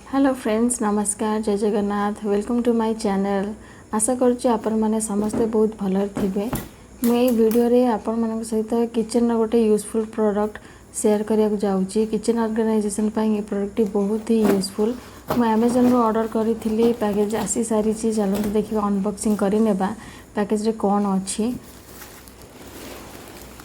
Hello friends, नमस्कार, जय Jagannath. Welcome to my channel. आशा करुच्ची आपण मैंने समस्ते बहुत भलर थे। मुझे वीडियो रे आपण मान सहित किचन गोटे यूजफुल प्रोडक्ट शेयर करने को जाऊँगी। किचन ऑर्गेनाइजेशन ये प्रोडक्ट बहुत ही यूजफुल। मुझे अमेजन रो ऑर्डर करी पैकेज आसी सारी चलते देखिए अनबॉक्सिंग करने पैकेज रे कौन अच्छी।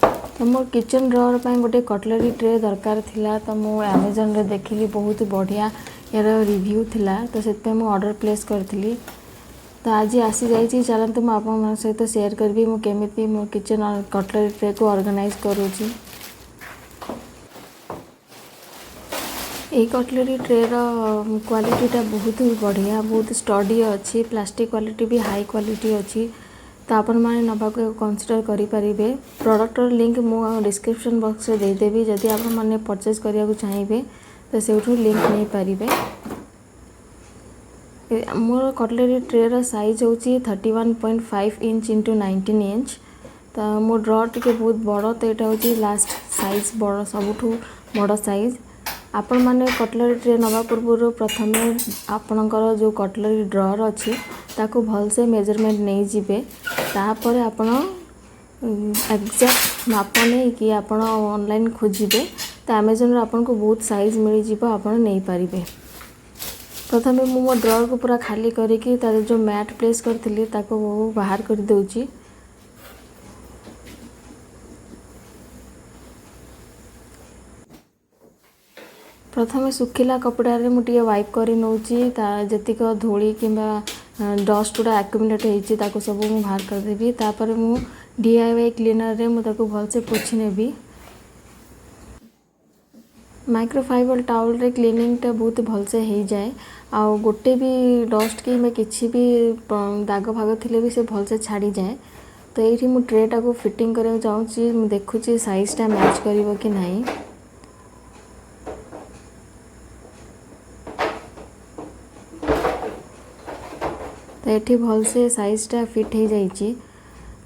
तो मोर किचन ड्रॉर पर गोटे कटलरी ट्रे दरकार थिला। तो मुझे अमेजन रे देखिली बहुत बढ़िया यार रिव्यू थिला। तो से ऑर्डर प्लेस करी। तो आज आसी जाइए, चलते मुझे आप सहित शेयर करी मु केमिति मो किचन कटलरी ट्रे को ऑर्गेनाइज करूँगी। ये कटलरी ट्रे क्वालिटीटा बहुत ही बढ़िया, बहुत स्टडी अच्छी। प्लास्टिक क्वालिटी भी हाई क्वालिटी अच्छी। तो आपण मैंने नवाक कनसीडर करेंगे। प्रोडक्टर लिंक मु डिस्क्रिप्शन बॉक्स में देदेवी। जदि आप मैंने परचेज करने चाहिए तो से लिंक नहीं पारे। मोर कटलरी ट्रे साइज हूँ 31.5 इंच इंटू 19 इंच। तो मो ड्रॉ टे बहुत बड़। तो यहाँ हूँ लास्ट साइज बड़, सबुठ बड़ साइज। आपण मैंने कटलरी ट्रे नवा पूर्व प्रथम आपणकर जो कटलरी ड्रॉर अच्छी ताको भलसे मेजरमेंट नहीं जिबे। तापर आपण एक्जाक्ट माप नहीं कि आपण ऑनलाइन खोजिबे। तो अमेजन आपन को बहुत साइज मिल जिवो, आपण नहीं पारिबे। प्रथम मु मो ड्रॉर को पूरा खाली करिकी तार जो मैट प्लेस करथिली ताको बाहर कर दउची। प्रथम सुखिला कपड़ा रे मुझे वाइप करी नौची। जतिक धूली किंबा डस्ट गुड़ा एक्युमुलेट होती ताको सब मु बाहर करदेवी। तापर मु DIY क्लीनर रे मु ताको भलसे पोछि नेबी। माइक्रोफाइबर टावल रे क्लीनिंगटा बहुत भलसे हो जाए। आ गोटे भी डस्ट कि किसी भी दाग भाग थिले भी से भलसे छाड़ी जाए। तो ये मु ट्रेटा को फिटिंग करने चाहूँगी। मु देखुची साइजटा मैच करिवो कि नहीं। तो ये भलसे साइजटा फिट हो जाइए।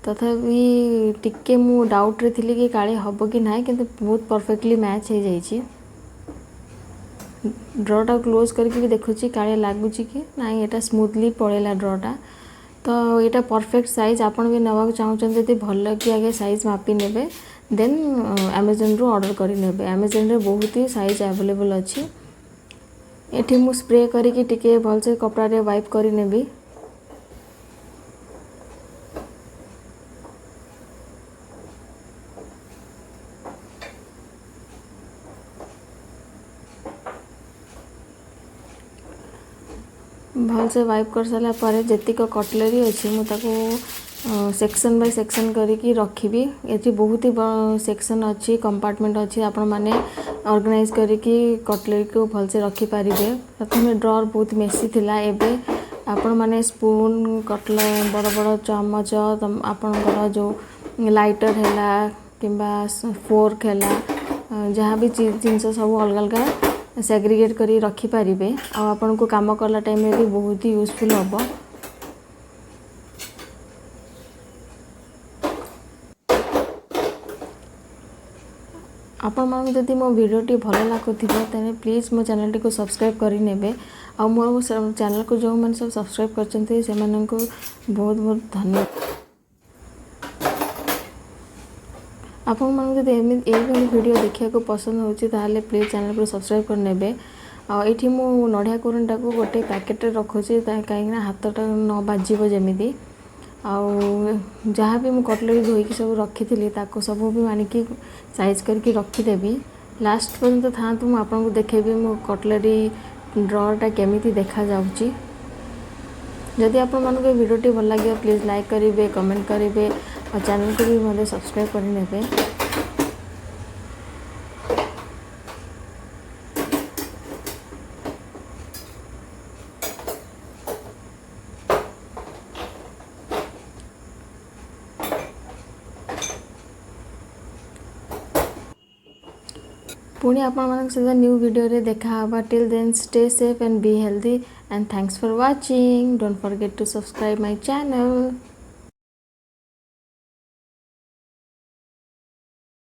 तथापि टिके मु डाउट रे थिली कि काले हम कि ना, किंतु बहुत परफेक्टली मैच हो जाइए। ड्रॉटा क्लोज करके भी देखुची काले लगुच कि ना, यहाँ स्मूथली पड़ेगा ड्रॉटा। तो यहाँ परफेक्ट साइज आपन भी नवा चाहूँ जब भल कि आगे साइज मापी ने देन अमेजन रू ऑर्डर करें। अमेजन रे बहुत ही साइज अवेलेबल अच्छी। ये मु स्प्रे करके टिके भलसे कपड़ा रे वाइप करी नेबी। भलसे वाइप कर सारा पर जेतिक कटलरी अच्छी मुझे सेक्शन बाय सेक्शन करके रखी। ये बहुत ही सेक्शन अच्छी, कंपार्टमेंट अच्छी। आपण मैंने ऑर्गेनाइज करके कटलरी को भलसे रखिपारे। प्रथम ड्रॉर बहुत मेसी थिला। एबे आपण मैंने स्पून कटलर बड़ बड़ चमच आपणकर जो लाइटर है किंबा फोर्क है जहाँ भी जिनस सब अलग अलग सेग्रीगेट करी रखिपारे। आपन को काम करला टाइम में भी बहुत ही यूजफुल हम। आपण मान जदि मो वीडियो भल लगुथिबो तेने प्लीज मो चैनल टी को सब्सक्राइब करी नेबे। आ मोर चैनल को जो मैंने सब सब्सक्राइब करचंती से मानन को बहुत बहुत धन्यवाद। आपण मान जदि एई वीडियो देखिया को पसंद होची ताले प्लीज चैनल को सब्सक्राइब कर नेबे। आ एठी मु नडिया कोरनटा को गोटे पैकेट रे रखुची कहीं हाथटा न बाजिबो जेमिति। जहाँ भी मु कटलरी धोईकी सब रखी थी ताको सब भी आनिकी साइज करके रखीदेवी। लास्ट पर्यंत था मुझे आपको देखेबी मो कटलरी ड्रॉरटा केमिति देखा जाउची। जदि आपण मानको वीडियोटी भल लगे प्लीज लाइक करेंगे, कमेंट करेंगे और चैनल को भी मतलब सब्सक्राइब कर नेबे। पुणी आपण सहित न्यू वीडियो रे देखा। Till then stay safe and be healthy and thanks for watching. Don't forget to subscribe my channel.